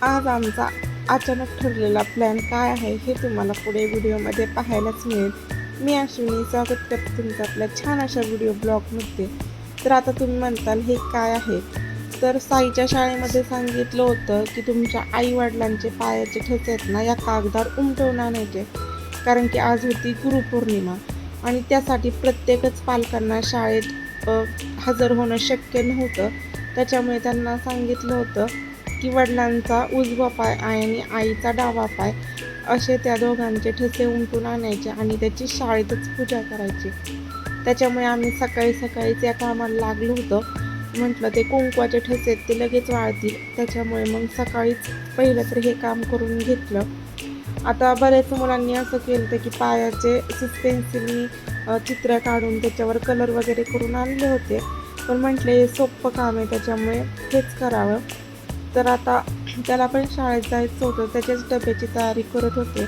आज आमचा अचानक ठरलेला प्लॅन काय आहे हे तुम्हाला पुढे व्हिडिओमध्ये पाहायलाच मिळेल. मी अश्विनी स्वागत करते तुमचं आपल्या छान अशा व्हिडिओ ब्लॉगमध्ये. तर आता तुम्ही म्हणताल हे काय आहे? तर साईच्या शाळेमध्ये सांगितलं होतं की तुमच्या आईवडिलांचे पायाचे ठसे आहेत ना या कागदावर उमटवून आणायचे, कारण की आज होती गुरुपौर्णिमा आणि त्यासाठी प्रत्येकच पालकांना शाळेत हजर होणं शक्य नव्हतं. त्याच्यामुळे त्यांना सांगितलं होतं की वडिलांचा उजवा पाय आणि आईचा डावा पाय असे त्या दोघांचे ठसे उमटून आणायचे आणि त्याची शाळेतच पूजा करायची. त्याच्यामुळे आम्ही सकाळी सकाळीच या कामाला लागलो होतो. म्हटलं ते कुंकवाचे ठसे ते लगेच वाळतील, त्याच्यामुळे मग सकाळीच पहिलं तर हे काम करून घेतलं. आता बऱ्याच मुलांनी असं केलं होतं की पायाचे पेन्सिलनी चित्र काढून त्याच्यावर कलर वगैरे करून आणले होते, पण म्हटले हे सोपं काम आहे त्याच्यामुळे हेच करावं. तर आता त्याला पण शाळेत जायचं होतं, त्याच्याच डब्याची तयारी करत होते.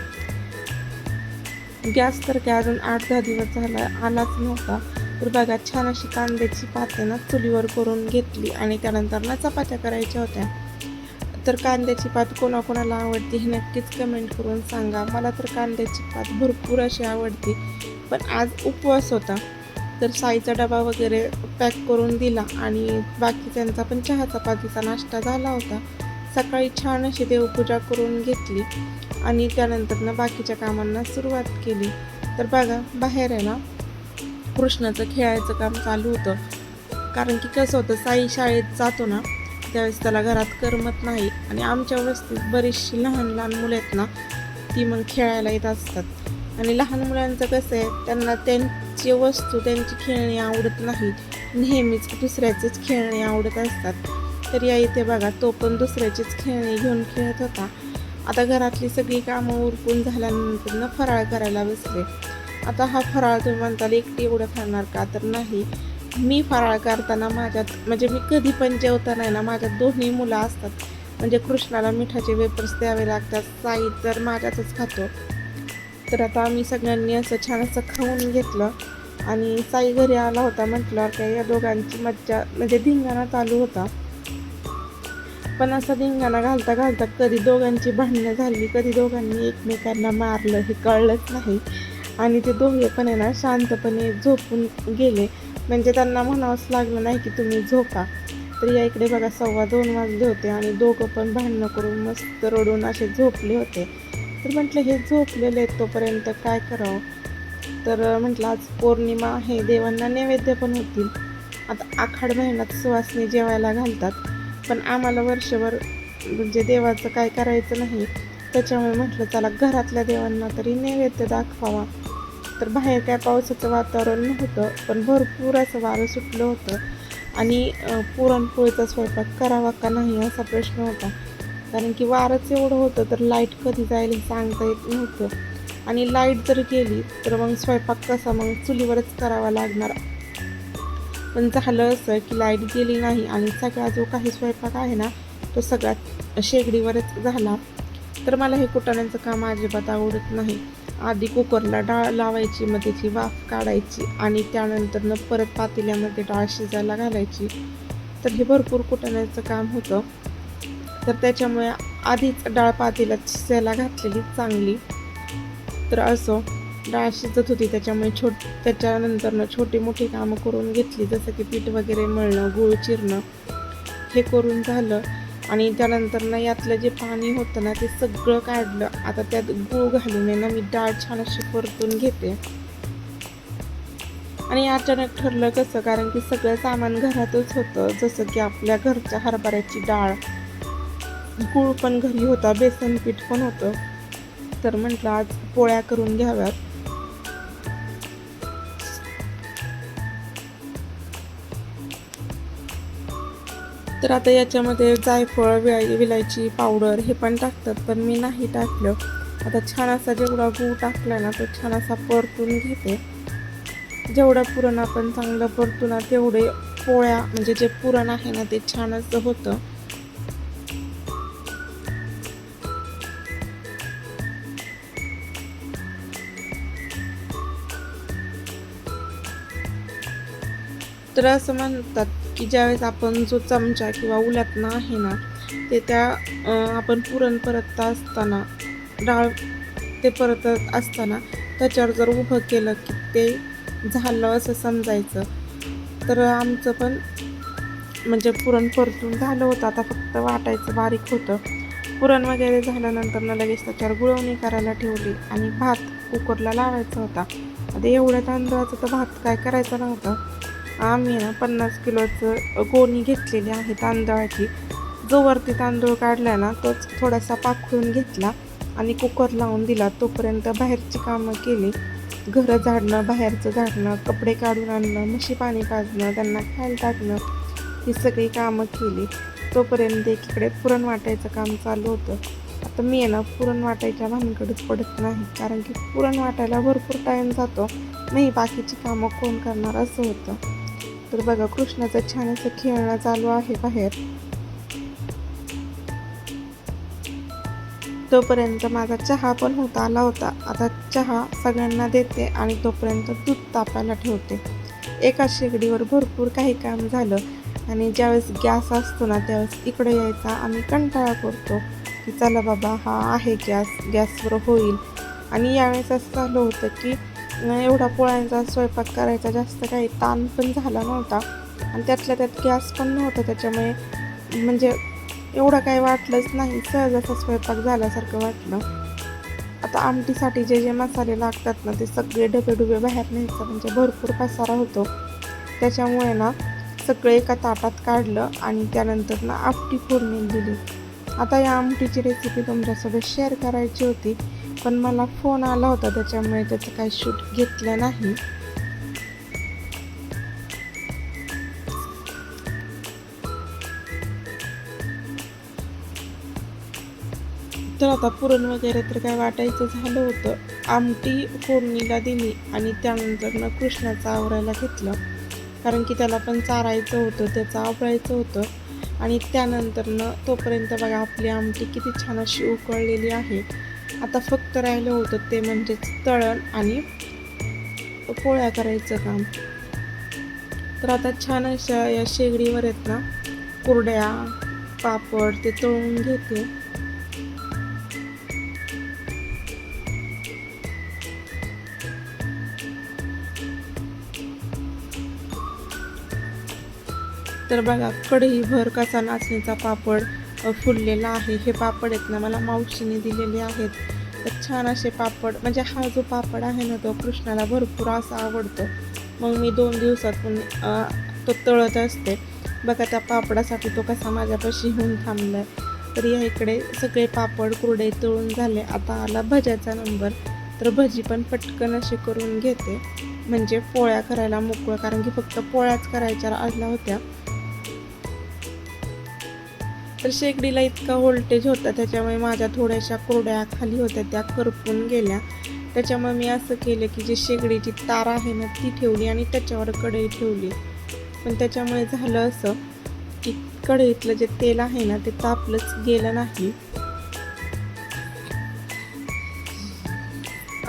गॅस तर काय अजून 8-10 दिवस झाला आलाच नव्हता. तर बघा छान अशी कांद्याची पाते ना चुलीवर करून घेतली आणि त्यानंतर ना चपात्या करायच्या होत्या. तर कांद्याची पात कोणाकोणाला आवडते हे नक्कीच कमेंट करून सांगा. मला तर कांद्याची पात भरपूर अशी आवडते, पण आज उपवास होता तर साईचा डबा वगैरे पॅक करून दिला आणि बाकीच्यांचा पण चहा चपातीचा नाश्ता झाला होता. सकाळी छान अशी देवपूजा करून घेतली आणि त्यानंतर बाकीच्या कामांना सुरुवात केली. तर बघा बाहेर आहे ना कृष्णाचं खेळायचं काम चालू होतं, कारण की कसं होतं साई शाळेत जातो ना त्यावेळेस त्याला घरात करमत नाही आणि आमच्या वस्तीत बरीचशी लहान लहान मुलं आहेत ना ती मग खेळायला येत असतात. आणि लहान मुलांचं कसं आहे, त्यांना त्यांची वस्तू त्यांची खेळणी आवडत नाही, नेहमीच दुसऱ्याचीच खेळणी आवडत असतात. तर या इथे बघा तो पण दुसऱ्याचीच खेळणी घेऊन खेळत होता. आता घरातली सगळी कामं उरकून झाल्यानंतर फराळ करायला बसले. आता हा फराळ तुम्ही म्हणताल एकटी एवढं खाणार का? तर नाही, मी फराळ करताना माझ्यात म्हणजे मी कधी पण जेवताना ना माझ्यात दोन्ही मुलं असतात. म्हणजे कृष्णाला मिठाचे वेपर्स द्यावे लागतात, साई तर माझ्यातच खातो. तर आता आम्ही सगळ्यांनी असं छान असं खाऊन घेतलं आणि साई घरी आला होता म्हटल्यावर काय या दोघांची मज्जा म्हणजे धिंगाणा चालू होता. पण असा धिंगाणा घालता घालता कधी दोघांची भांडणं झाली, कधी दोघांनी एकमेकांना मारलं हे कळलंच नाही. आणि ते दोघे पण आहे ना शांतपणे झोपून गेले, म्हणजे त्यांना म्हणावंच लागलं नाही की तुम्ही झोपा. तर या इकडे बघा 2:15 वाजले होते आणि दोघं पण भांडणं करून मस्त रडून असे झोपले होते. तर म्हटलं हे झोपलेले आहेत तोपर्यंत काय करावं. तर म्हटलं आज पौर्णिमा आहे, देवांना नैवेद्य पण होतील. आता आखाड महिन्यात सुवासिनी जेवायला घालतात, पण आम्हाला वर्षभर म्हणजे देवाचं काय करायचं नाही, त्याच्यामुळे म्हटलं चला घरातल्या देवांना तरी नैवेद्य दाखवावा. तर बाहेर काय पावसाचं वातावरण नव्हतं, पण भरपूर असं वारं सुटलं होतं आणि पुरणपोळीचा स्वयंपाक करावा का नाही असा प्रश्न होता, कारण की वारंच एवढं होतं तर लाईट कधी जाईल हे सांगता येत नव्हतं. आणि लाईट जर गेली तर मग स्वयंपाक कसा मग चुलीवरच करावा लागणार. पण झालं असं की लाईट गेली नाही आणि सगळा जो काही स्वयंपाक आहे ना तो सगळा शेगडीवरच झाला. तर मला हे कुटाण्याचं काम अजिबात आवडत नाही. आधी कुकरला डाळ लावायची, मग त्याची वाफ काढायची आणि त्यानंतर परत पातेल्यामध्ये डाळ शिजायला घालायची. तर हे भरपूर कुटाण्याचं काम होतं. तर त्याच्यामुळे आधीच डाळ पातेल्यात शिजायला घातलेली चांगली. तर असो डाळ शिजत होती त्याच्यामुळे त्याच्यानंतर छोटी मोठी कामं करून घेतली, जसं की पीठ वगैरे मळणं, गूळ चिरणं हे करून झालं. आणि त्यानंतर यातलं जे पाणी होतं ना ते सगळं काढलं. आता त्यात गूळ घालून मी डाळ छान अशी परतून घेते. आणि अचानक ठरलं कसं, कारण की सगळं सामान घरातच होतं, जसं की आपल्या घरच्या हरभऱ्याची डाळ, गूळ पण घरी होता, बेसन पीठ पण होतं. तर म्हटलं आज पोळ्या करून घ्याव्यात. तर आता याच्यामध्ये जायफळ, विलायची पावडर हे पण टाकतात, पण मी नाही टाकलं. आता छान असा जेवढा गूळ टाकला ना तो छान असा परतून घेते. जेवढं पुरण आपण चांगलं परतू ना तेवढे पोळ्या म्हणजे जे पुरण आहे ना ते छान असं होतं. तर असं म्हणतात की ज्यावेळेस आपण जो चमचा किंवा उलटणं आहे ना ते आपण पुरण परतता असताना डाळ ते परतत असताना त्याच्यावर जर उभं केलं की ते झालं असं समजायचं. तर आमचं पण म्हणजे पुरण परतून झालं होतं, आता फक्त वाटायचं बारीक होतं. पुरण वगैरे झाल्यानंतर लगेच त्याच्यावर गुळवणी करायला ठेवली आणि भात कुकरला लावायचा होता. आता एवढ्या तांदळाचं तर भात काय करायचं नव्हतं. आम्ही 50 किलोचं गोणी घेतलेली आहे तांदळाची. जो वरती तांदूळ काढला ना तोच थोडासा पाखळून घेतला आणि कुकर लावून दिला. तोपर्यंत बाहेरची कामं केली. घरं झाडणं, बाहेरचं झाडणं, कपडे काढून आणणं, म्हशी पाणी पाजणं, त्यांना खायला टाकणं, ही सगळी कामं केली. तोपर्यंत एकीकडे पुरण वाटायचं काम चालू होतं. आता मी पुरण वाटायच्या भानगडीत पडत नाही, कारण की पुरण वाटायला भरपूर टाईम जातो. नाही बाकीची कामं कोण करणार असं होतं. तर बघा कृष्णाचं छान असं खेळणं चालू आहे बाहेर. तोपर्यंत माझा चहा पण आला होता. आता चहा सगळ्यांना देते आणि तोपर्यंत दूध तापायला ठेवते. एका शेगडीवर भरपूर काही काम झालं आणि ज्यावेळेस गॅस असतो ना त्यावेळेस इकडे यायचा आम्ही कंटाळा करतो की चला बाबा हा आहे गॅसवर होईल. आणि यावेळेस असं झालं होतं की एवढा पोळ्यांचा स्वयंपाक करायचा जास्त काही ताण पण झाला नव्हता आणि त्यातल्या त्यात गॅस पण नव्हता. त्याच्यामुळे म्हणजे एवढं काही वाटलंच नाही, सहज असा स्वयंपाक झाल्यासारखं वाटलं. आता आमटीसाठी जे जे मसाले लागतात ना ते सगळे डबे बाहेर न्यायचं, म्हणजे भरपूर पसारा होतो. त्याच्यामुळे ना सगळे एका ताटात काढलं आणि त्यानंतर ना आमटी फोडणी दिली. आता या आमटीची रेसिपी तुमच्यासोबत शेअर करायची होती, पण मला फोन आला होता त्याच्यामुळे त्याचं काही शूट घेतलं नाही. तर आता पुरण वगैरे तर काय वाटायचं झालं होतं. आमटी फोडणीला दिली आणि त्यानंतर कृष्णाचं आवरायला घेतलं, कारण की त्याला पण चारायचं होतं, त्याचं आवरायचं होतं. आणि त्यानंतर तोपर्यंत बघा आपली आमटी किती छान अशी उकळलेली आहे. आता फक्त राहिलं होतं ते म्हणजेच तळण आणि पोळ्या करायचं काम. तर आता छान अशा या शेगडीवर आहेत ना कुरड्या, पापड ते तळून घेते. तर बघा कढईभर कसा नाचणीचा पापड फुललेला आहे. हे पापड आहेत ना मला मावशीने दिलेले आहेत. तर छान असे पापड, म्हणजे हा जो पापड आहे ना तो कृष्णाला भरपूर असा आवडतो. मग मी 2 दिवसातून तो तळत असते. बघा त्या पापडासाठी तो कसा माझ्यापाशी येऊन थांबला आहे. तर या इकडे सगळे पापड कुरडे तळून झाले. आता आला भज्याचा नंबर. तर भजी पण पटकन अशी करून घेते, म्हणजे पोळ्या करायला मोकळं, कारण की फक्त पोळ्याच करायच्या आल्या होत्या. तर शेगडीला इतका व्होल्टेज होता त्याच्यामुळे माझ्या थोड्याशा कुरड्या खाली होत्या, त्या करपून गेल्या. त्याच्यामुळे मी असं केलं की जी शेगडीची तार आहे ना ती ठेवली आणि त्याच्यावर कढई ठेवली. पण त्याच्यामुळे झालं असं की कढईतलं जे तेल आहे ना ते तापलंच गेलं नाही.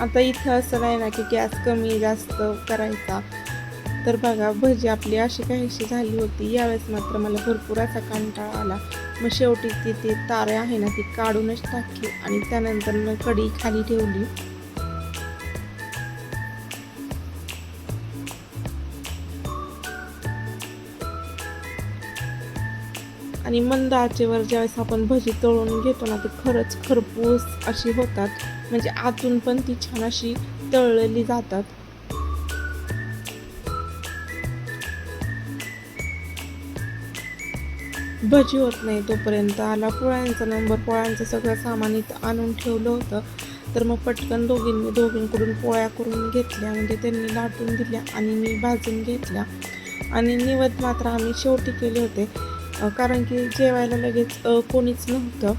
आता इथं असं नाही ना की गॅस कमी जास्त करायचा. तर बघा भजी आपली अशी काहीशी झाली होती. यावेळेस मात्र मला भरपूर असा कंटाळा आला. मग शेवटी ती तारे आहे ना ती काढूनच टाकली आणि त्यानंतर कढई खाली ठेवली. आणि मंद आचेवर ज्यावेळेस आपण भजी तळून घेतो ना ती खरंच खरपूस अशी होतात, म्हणजे आतून पण ती छान अशी तळलेली जातात. भजी होत नाही तोपर्यंत आला पोळ्यांचा नंबर. पोळ्यांचं सगळं सामान इथं आणून ठेवलं होतं. तर मग पटकन दोघींकडून पोळ्या करून घेतल्या, म्हणजे त्यांनी लाटून दिल्या आणि मी भाजून घेतल्या. आणि निवद मात्र आम्ही शेवटी केले होते, कारण की जेवायला लगेच कोणीच नव्हतं.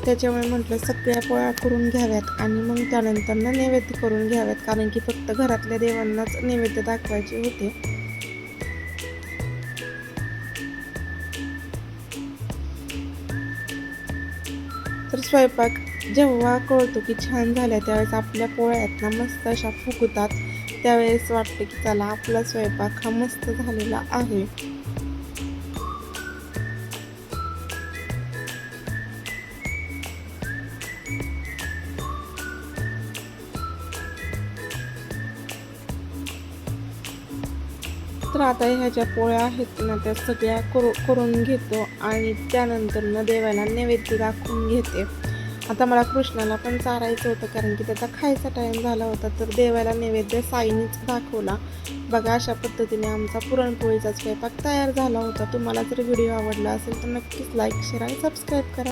त्याच्यामुळे म्हटलं सगळ्या पोळ्या करून घ्याव्यात आणि मग त्यानंतर नैवेद्य करून घ्याव्यात, कारण की फक्त घरातल्या देवांनाच नैवेद्य दाखवायचे होते. तर स्वयंपाक जेव्हा कळतो की छान झाल्या त्यावेळेस आपल्या पोळ्यात ना मस्त अशा फुगतात. त्यावेळेस वाटते की चला आपला स्वयंपाक हा मस्त झालेला आहे. तर आता ह्या ज्या पोळ्या आहेत ना त्या सगळ्या करून घेतो आणि त्यानंतर ना देवाला नैवेद्य दाखवून घेते. आता मला कृष्णाला पण चारायचं होतं कारण की त्याचा खायचा टाईम झाला होता, तर देवाला नैवेद्य साईनीच दाखवला. बघा अशा पद्धतीने आमचा पुरणपोळीचा स्वयंपाक तयार झाला होता. तुम्हाला जर व्हिडिओ आवडला असेल तर नक्कीच लाईक, शेअर आणि सबस्क्राईब करा.